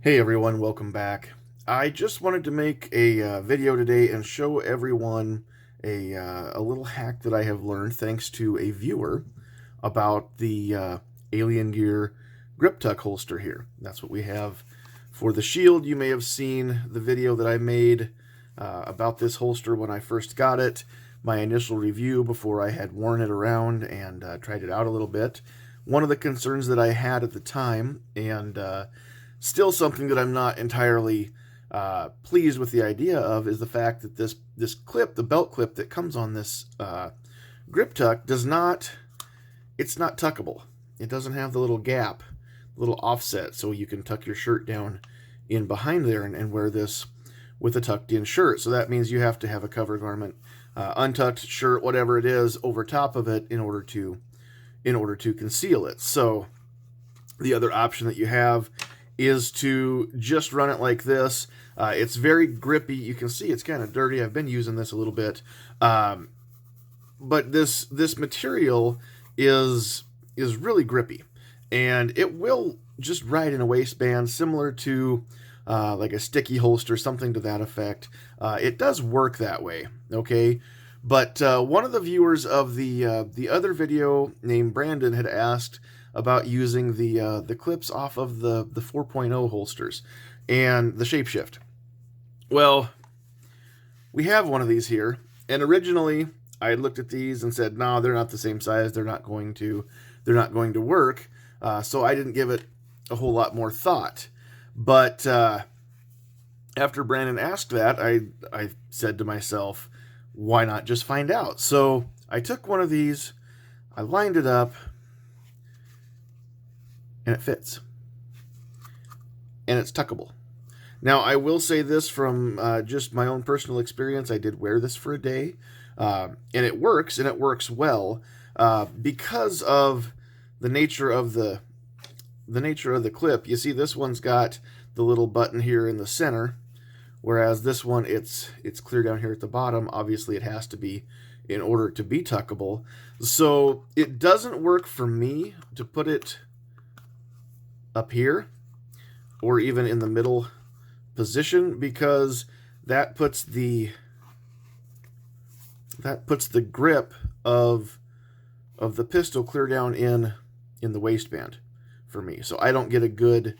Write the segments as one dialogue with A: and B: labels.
A: Hey everyone, welcome back. I just wanted to make a video today and show everyone a little hack that I have learned thanks to a viewer about the Alien Gear grip tuck holster here. That's what we have for the Shield. You may have seen the video that I made about this holster when I first got it, my initial review before I had worn it around and tried it out a little bit. One of the concerns that I had at the time, and still something that I'm not entirely pleased with the idea of, is the fact that this clip, the belt clip that comes on this grip tuck, it's not tuckable. It doesn't have the little gap, little offset, so you can tuck your shirt down in behind there and wear this with a tucked in shirt. So that means you have to have a cover garment, untucked shirt, whatever it is, over top of it in order to conceal it. So the other option that you have is to just run it like this. It's very grippy. You can see it's kind of dirty. I've been using this a little bit, but this material is really grippy, and it will just ride in a waistband, similar to like a sticky holster, something to that effect. It does work that way, okay? But one of the viewers of the other video, named Brandon, had asked about using the clips off of the 4.0 holsters and the Shapeshift. Well, we have one of these here, and originally I looked at these and said, no, they're not the same size. They're not going to work. So I didn't give it a whole lot more thought. But after Brandon asked that, I said to myself, why not just find out? So I took one of these, I lined it up, and it fits. And it's tuckable. Now, I will say this from just my own personal experience. I did wear this for a day, and it works, and it works well, because of the nature of the clip. You see, this one's got the little button here in the center, whereas this one, it's clear down here at the bottom. Obviously, it has to be in order to be tuckable. So it doesn't work for me to put it up here or even in the middle position, because that puts the grip of the pistol clear down in the waistband for me. So I don't get a good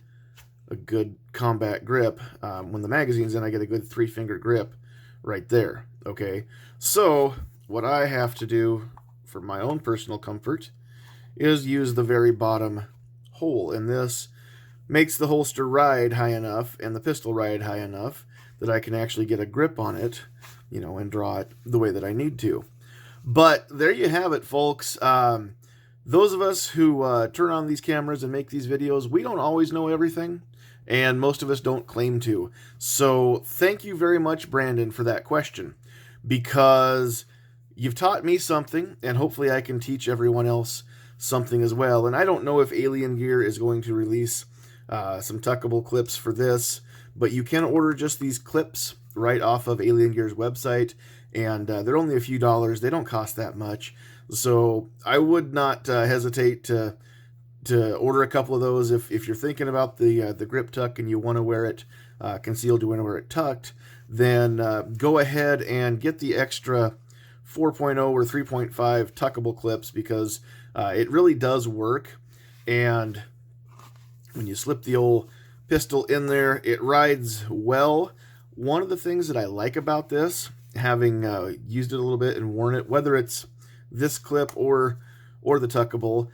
A: combat grip. When the magazine's in, I get a good 3-finger grip right there. Okay, so what I have to do for my own personal comfort is use the very bottom hole, and this makes the holster ride high enough and the pistol ride high enough that I can actually get a grip on it, and draw it the way that I need to. But there you have it, folks. Those of us who turn on these cameras and make these videos, we don't always know everything, and most of us don't claim to. So thank you very much, Brandon, for that question, because you've taught me something, and hopefully I can teach everyone else something as well. And I don't know if Alien Gear is going to release some tuckable clips for this, but you can order just these clips right off of Alien Gear's website, and they're only a few dollars. They don't cost that much, so I would not hesitate to order a couple of those if you're thinking about the grip tuck and you want to wear it concealed, you want to wear it tucked. Then go ahead and get the extra 4.0 or 3.5 tuckable clips, because it really does work. And when you slip the old pistol in there, it rides well. One of the things that I like about this, having used it a little bit and worn it, whether it's this clip or the tuckable,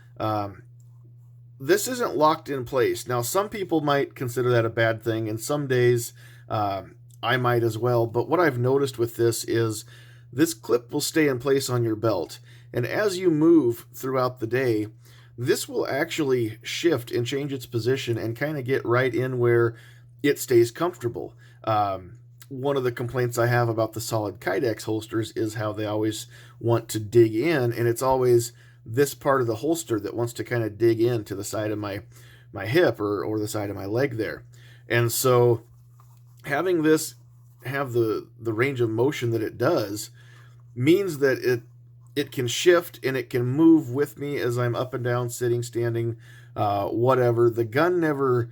A: this isn't locked in place. Now, some people might consider that a bad thing, and some days I might as well. But what I've noticed with this is this clip will stay in place on your belt, and as you move throughout the day, this will actually shift and change its position and kind of get right in where it stays comfortable. One of the complaints I have about the solid Kydex holsters is how they always want to dig in, and it's always this part of the holster that wants to kind of dig into the side of my hip or the side of my leg there. And so having this have the range of motion that it does means that it can shift and it can move with me as I'm up and down, sitting, standing, whatever. The gun never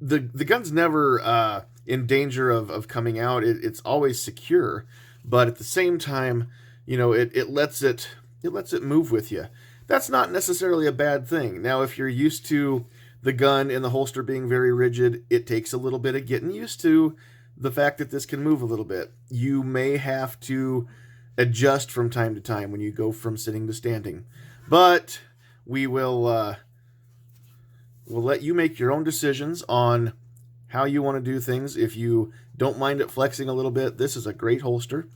A: the gun's never in danger of coming out. It's always secure, but at the same time, it lets it move with you. That's not necessarily a bad thing. Now, if you're used to the gun and the holster being very rigid, it takes a little bit of getting used to the fact that this can move a little bit. You may have to adjust from time to time when you go from sitting to standing, but we'll let you make your own decisions on how you want to do things. If you don't mind it flexing a little bit, this is a great holster,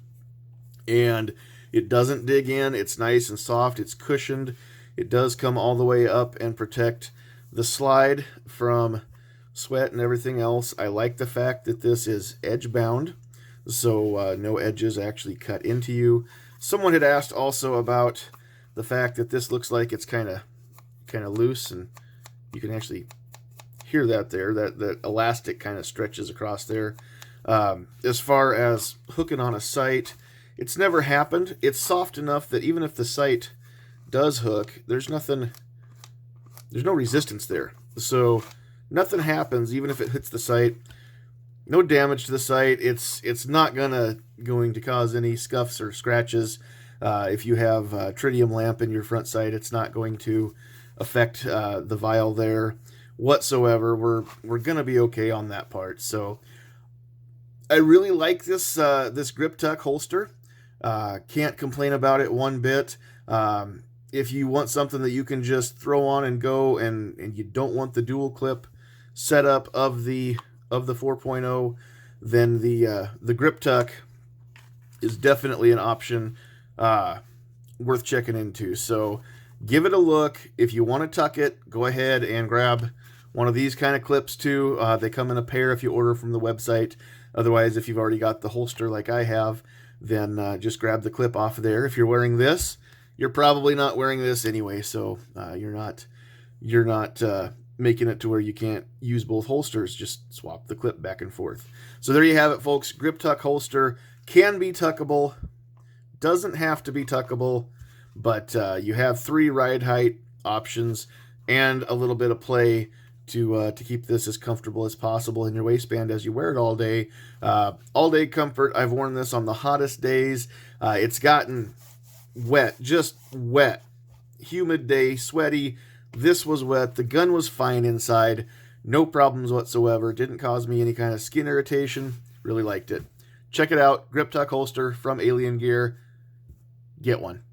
A: and it doesn't dig in. It's nice and soft. It's cushioned. It does come all the way up and protect the slide from sweat and everything else. I like the fact that this is edge bound, so no edges actually cut into you. Someone had asked also about the fact that this looks like it's kind of loose, and you can actually hear that there. That elastic kind of stretches across there. As far as hooking on a sight, it's never happened. It's soft enough that even if the sight does hook, there's no resistance there. So nothing happens even if it hits the sight. No damage to the sight. It's not going to cause any scuffs or scratches. If you have a tritium lamp in your front sight, it's not going to affect the vial there whatsoever. We're gonna be okay on that part. So I really like this Grip Tuck holster. Can't complain about it one bit. If you want something that you can just throw on and go, and you don't want the dual clip setup of the 4.0, then the Grip Tuck is definitely an option worth checking into. So give it a look. If you want to tuck it, go ahead and grab one of these kind of clips too. They come in a pair if you order from the website. Otherwise, if you've already got the holster like I have, then just grab the clip off of there. If you're wearing this, you're probably not wearing this anyway, so you're not making it to where you can't use both holsters. Just swap the clip back and forth. So there you have it, folks. Grip Tuck holster can be tuckable, doesn't have to be tuckable, but you have 3 ride height options and a little bit of play to keep this as comfortable as possible in your waistband as you wear it all day. All day comfort. I've worn this on the hottest days. It's gotten wet, just wet, humid day, sweaty. This was wet. The gun was fine inside. No problems whatsoever. Didn't cause me any kind of skin irritation. Really liked it. Check it out. Grip Tuck holster from Alien Gear. Get one.